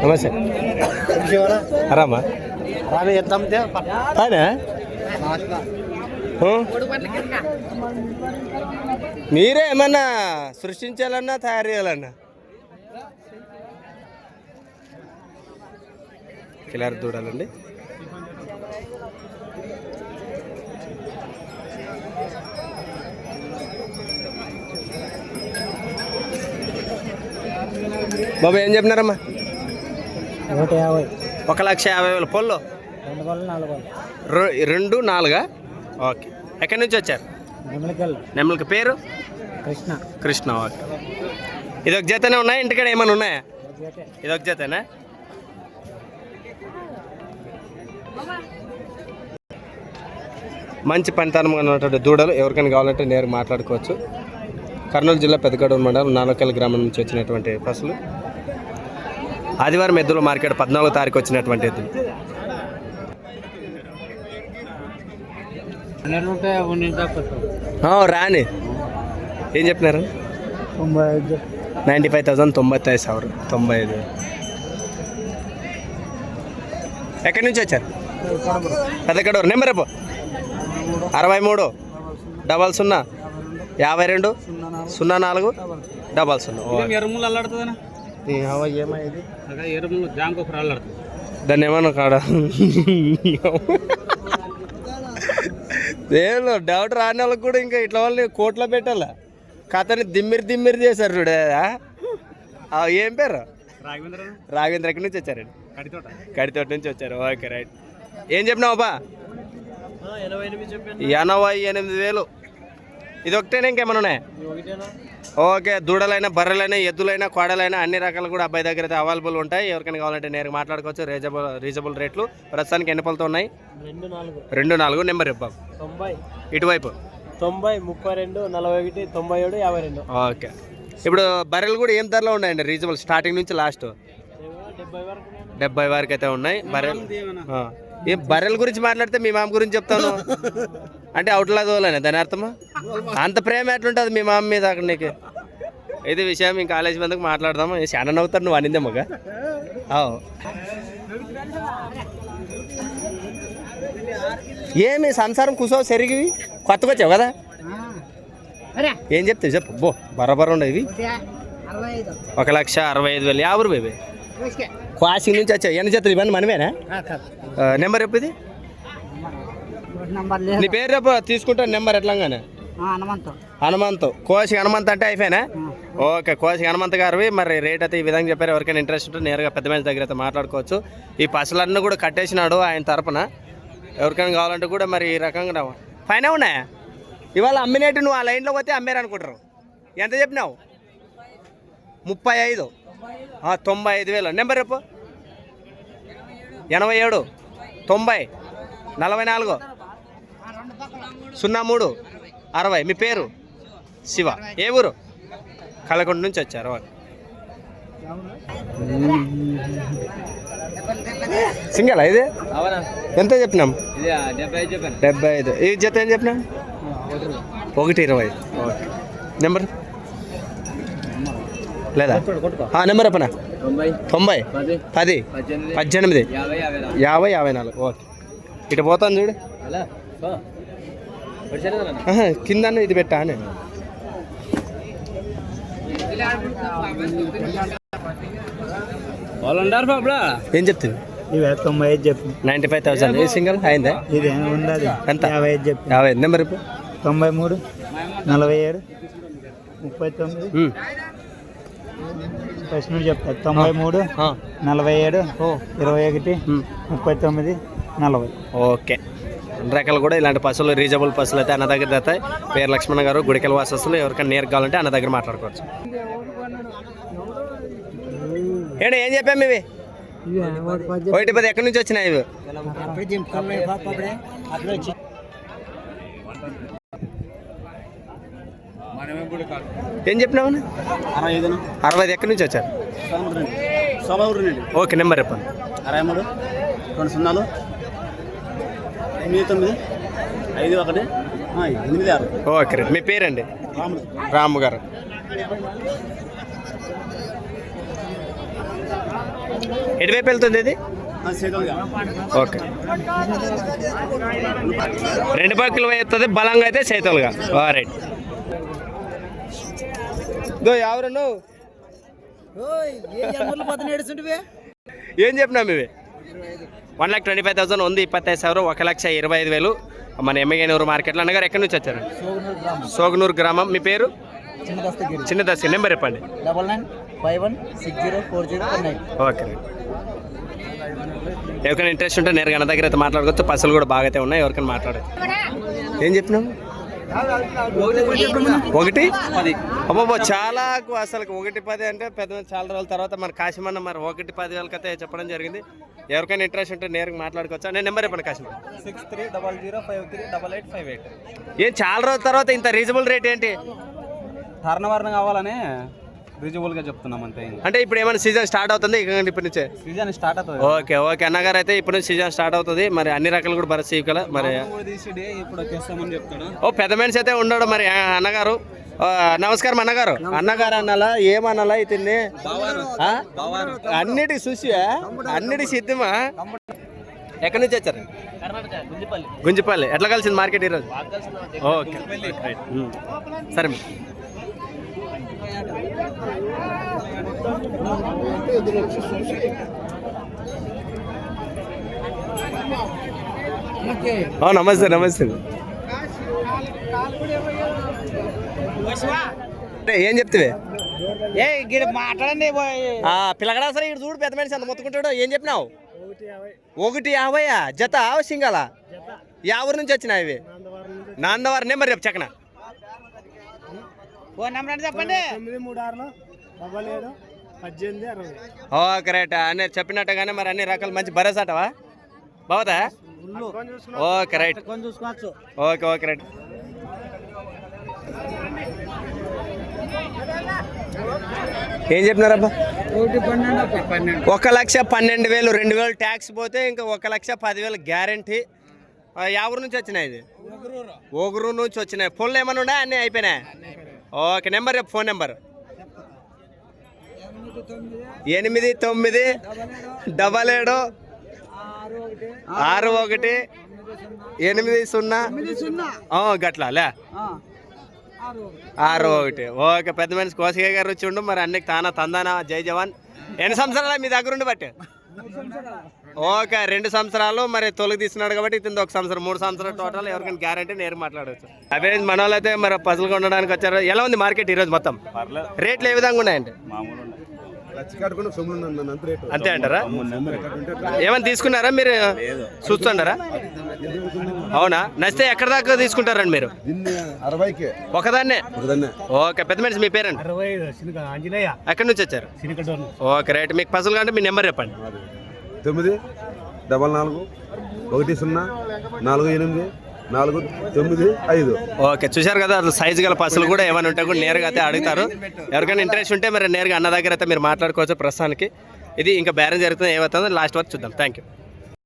నమస్తే ఆరామా పైన మీరే ఏమన్నా సృష్టించాలన్నా తయారు చేయాలన్నా కిలారి దూడాలండి. బాబు ఏం చెప్పినారమ్మా? 1,50,000 పొల్లు 2, 4. ఓకే. ఎక్కడి నుంచి వచ్చారు? నెమ్మలకి. పేరు కృష్ణ. ఓకే. ఇదొక జతనే ఉన్నాయా? ఇంటికాడ ఏమైనా ఉన్నాయా? ఇదొక జతేనా? మంచి పనితనం ఉన్నటువంటి దూడలు ఎవరికైనా కావాలంటే నేరుగా మాట్లాడుకోవచ్చు. కర్నూలు జిల్లా పెద్దగడూరు మండలం నానకల్ గ్రామం నుంచి వచ్చినటువంటి పశువులు. ఆదివారం ఎద్దుల మార్కెట్ 14వ తారీఖు వచ్చినటువంటి ఎద్దులు. రాని ఏం చెప్పినారు? 95,000 95,000 95. ఎక్కడి నుంచి వచ్చారు? పెద్దగడూరు. నెంబర్ రేపు 63 00 52 04 00. దాన్ని ఏమన్నా కాడా ఏమో డౌట్ రాని వాళ్ళకి కూడా ఇంకా ఇట్లా వాళ్ళని కోట్లో పెట్టాలా కథని దిమ్మిరి చేశారు చూడే. ఏం పేరు? రాఘవేంద్ర. ఎక్కడి నుంచి వచ్చారండి? కడితోట నుంచి వచ్చారు. Okay right. ఏం చెప్పినావు బా? 88,000. ఇది ఒకటేనా ఇంకేమైనా ఉన్నాయా? ఓకే. దూడలైనా బర్రెలైనా ఎద్దులైనా కోడలైనా అన్ని రకాలు కూడా అబ్బాయి దగ్గర అయితే అవైలబుల్ ఉంటాయి. ఎవరికైనా కావాలంటే నేరుగా మాట్లాడుకోవచ్చు. రీజనబుల్ రేట్లు. ప్రస్తుతానికి ఎన్ని పళ్ళతో ఉన్నాయి? 2, 4. నెంబర్ ఇవ్వం. ఇటువైపు 90 32 41 97 52. ఓకే. ఇప్పుడు బర్రెలు కూడా ఏం ధరలో ఉన్నాయండి? రీజనబుల్ స్టార్టింగ్ నుంచి లాస్ట్ 70 వరకు అయితే ఉన్నాయి బర్రెలు. ఏం బర్రెల గురించి మాట్లాడితే మీ మామ గురించి చెప్తాను అంటే అవుట్లా తోలేనా దాని అర్థమా? అంత ప్రేమ ఎట్లుంటుంది మీ మామ మీద అక్కడ నీకు? ఇది విషయం ఇంకా కాలేజీ మందికి మాట్లాడదాము. చాలా నవ్వుతారు నువ్వు అనిందేమోగా. ఏమి సంసారం కుసో సరిగివి కొత్తగా వచ్చావు కదా? ఏం చెప్తావు చెప్పు. బో బరాబర్ ఉండేవి. 1,65,000. యాభై బేబీ క్వాసి నుంచి వచ్చావు. ఎన్ని జతలు ఇవన్నీ మనమేనా? నెంబర్ చెప్పు. ఇది నీ పేరు రేపు తీసుకుంటాను నెంబర్ ఎట్లాగానే. హనుమంత్. కోసి హనుమంత్ అంటే అయిపోయినా? ఓకే. కోసి హనుమంత్ గారివి. మరి రేట్ అయితే ఈ విధంగా చెప్పారు. ఎవరికైనా ఇంట్రెస్ట్ ఉంటే నేరుగా పెద్ద మనిషి దగ్గర అయితే మాట్లాడుకోవచ్చు. ఈ పసులన్నీ కూడా కట్టేసినాడు ఆయన తరపున. ఎవరికైనా కావాలంటే కూడా మరి ఈ రకంగా పైన ఉన్నాయా? ఇవాళ అమ్మినట్టు నువ్వు ఆ లైన్లో పోతే అమ్మారు అనుకుంటారు. ఎంత చెప్పినావు? 35. 95,000. నెంబర్ రేపు 87 90 44 03 60. మీ పేరు? శివ. ఏ ఊరు? కలకొండ నుంచి వచ్చారు. సింగల్ ఇది ఎంత చెప్పినాం? 75. ఈ జత ఏం చెప్పినాం? 1,20. ఓకే. నెంబర్ లేదా? నెంబర్ చెప్పనా? 90 10 18 50 54. ఓకే. ఇటు పోతాను చూడు. కింద ఇది పెట్టా అని ఏం చెప్తుంది? 95 చెప్పు. 95,000. ఏ సింగల్ అయిందా? ఇది ఉండదు. ఎంత? 55 చెప్పు. 50. నెంబర్ ఇప్పుడు 93 47 39. ఫస్ట్ నుండి చెప్తాను. 93 47 21 39 40. ఓకే. అన్ని రకాలు కూడా ఇలాంటి పశువులు రీజనబుల్ పశువులు అయితే అన్న దగ్గర దొరుకుతాయి. పేరు లక్ష్మణ గారు, గుడికల వాసస్తులు. ఎవరికైనా నేర్ కావాలంటే అన్న దగ్గర మాట్లాడుకోవచ్చు. ఏంటి ఏం చెప్పాము ఇవి? 1,10. ఎక్కడి నుంచి వచ్చినాయి ఇవి? ఏం చెప్పినావు? 60. ఎక్కడి నుంచి వచ్చారు? ఓకే. నెంబర్ చెప్పండి. 63 20 89 51 ఓకే రైట్. మీ పేరండి? రాము గారు. ఎటువైపు వెళ్తుంది ఇది? ఓకే, రెండు పక్కలు అవుతుంది, బలంగా అయితే చేతులుగా. రైట్. ఎవరు నువ్వు ఏం చెప్పినాము ఇవి? 1,25,000 ఉంది, 25,000, 1,25,000 మన ఎమ్మెగనూరు మార్కెట్లో. అన్నగారు ఎక్కడి నుంచి వచ్చారు? సోగనూరు గ్రామం. మీ పేరు? చిన్నదస్తి. నెంబర్ చెప్పండి. 9951604019. ఓకే. ఎవరికైనా ఇంట్రెస్ట్ ఉంటే నేరుగా అన్న దగ్గర అయితే మాట్లాడుకోవచ్చు. పైసలు కూడా బాగా అయితే ఉన్నాయి, ఎవరికైనా మాట్లాడచ్చు. ఏం చెప్పినాము? 110. అబ్బాబా చాలా అసలు 110 అంటే పెద్ద చాలా రోజుల తర్వాత మన కాశీమన్న మరి 110,000 అయితే చెప్పడం జరిగింది. ఎవరికైనా ఇంట్రెస్ట్ ఉంటే నేరుగా మాట్లాడుకోవచ్చా? నేను నెంబర్ చెప్పండి. కాశీమన్న 6300538858. ఏం చాలా రోజుల తర్వాత ఇంత రీజనబుల్ రేట్ ఏంటి? ధారణవర్ణం కావాలని రీజనబుల్ గా చెప్తున్నాం అంతే. అంటే ఇప్పుడు ఏమైనా సీజన్ స్టార్ట్ అవుతుంది ఇప్పటి నుంచే? సీజన్ స్టార్ట్ అవుతుంది. ఓకే ఓకే అన్నగారు అయితే ఇప్పుడు నుంచి సీజన్ స్టార్ట్ అవుతుంది. మరి అన్ని రకాలు కూడా భరత్ కదా మరి ఇప్పుడు తెస్తామని చెప్తాడు. ఓ పెద్ద మనిషి అయితే ఉన్నాడు మరి అన్నగారు. నమస్కారం అన్నగారు. అన్నగారు అన్నాలా ఏమన్నాలా ఇతన్ని? అన్నిటికి చూసి అన్నిటికి సిద్ధమా? ఎక్కడి నుంచి వచ్చారు? గుంజిపల్లి. ఎట్లా కలిసింది మార్కెట్ ఈరోజు? ఓకే సరే. నమస్తే నమస్తే. ఏం చెప్తావే? మాట్లాడండి పిల్లగడా సరే ఇటు చూడు, పెద్ద మనిషి అంత మొత్తుకుంటాడు. ఏం చెప్పినావు? 150 జత సింగాల. యా ఊరు నుంచి వచ్చినాయి ఇవి? నాందవారి. నెంబర్ చెప్పు చక్కన. ఫోన్ నెంబర్ చెప్పండి. Okay right. అన్నీ చెప్పినట్టుగానే మరి అన్ని రకాలు మంచి భరోసా అంటావా బావతా? Okay right. Okay okay right. ఏం చెప్పినారబ్బా? 1,12,000. 2,000 ట్యాక్స్ పోతే ఇంకా 1,10,000 గ్యారంటీ. ఎవరి నుంచి వచ్చినాయి ఇది? ఓగురు నుంచి వచ్చినాయి. ఫోన్లు ఏమైనా ఉన్నాయా? అన్నీ అయిపోయినాయి. ఓకే నెంబర్ చెప్పు. Phone number 89676180 గట్లాలే 61. ఓకే పెద్ద మనిషి కోసిగా గారు వచ్చి ఉండు మరి అన్నికి తానా తందానా. జై జవాన్. ఎన్ని సంవత్సరాలు మీ దగ్గర ఉండి బట్టి? ఓకే 2 సంవత్సరాలు. మరి తొలగి తీస్తున్నాడు కాబట్టి ఇతను 1 సంవత్సరం, 3 సంవత్సరాలు టోటల్. ఎవరికైనా గ్యారంటీ నేరు మాట్లాడవచ్చు. అవే మన వాళ్ళు అయితే మరి పజలు కొనడానికి వచ్చారు. ఎలా ఉంది మార్కెట్ ఈరోజు? మొత్తం రేట్లు ఏ విధంగా ఉన్నాయండి? అంతే అంటారా? ఏమైనా తీసుకున్నారా మీరు? చూస్తుంటారా? అవునా? నచ్చితే ఎక్కడ దాకా తీసుకుంటారండి మీరు? ఒకదాన్నే. ఓకే పెద్ద మనిషి మీ పేరండి? ఎక్కడి నుంచి వచ్చారు? Okay right. మీకు పసలు కంటే మీ నెంబర్ చెప్పండి. 944184995. ఓకే చూశారు కదా, అసలు సైజు గల పసలు కూడా ఏమైనా ఉంటే కూడా నేరుగా అయితే అడుగుతారు. ఎవరికైనా ఇంట్రెస్ట్ ఉంటే మరి నేరుగా అన్న దగ్గర అయితే మీరు మాట్లాడుకోవచ్చు. ప్రస్తుతానికి ఇది ఇంకా బేరం జరుగుతుంది, ఏమవుతుందో లాస్ట్ వరకు చూద్దాం. Thank you.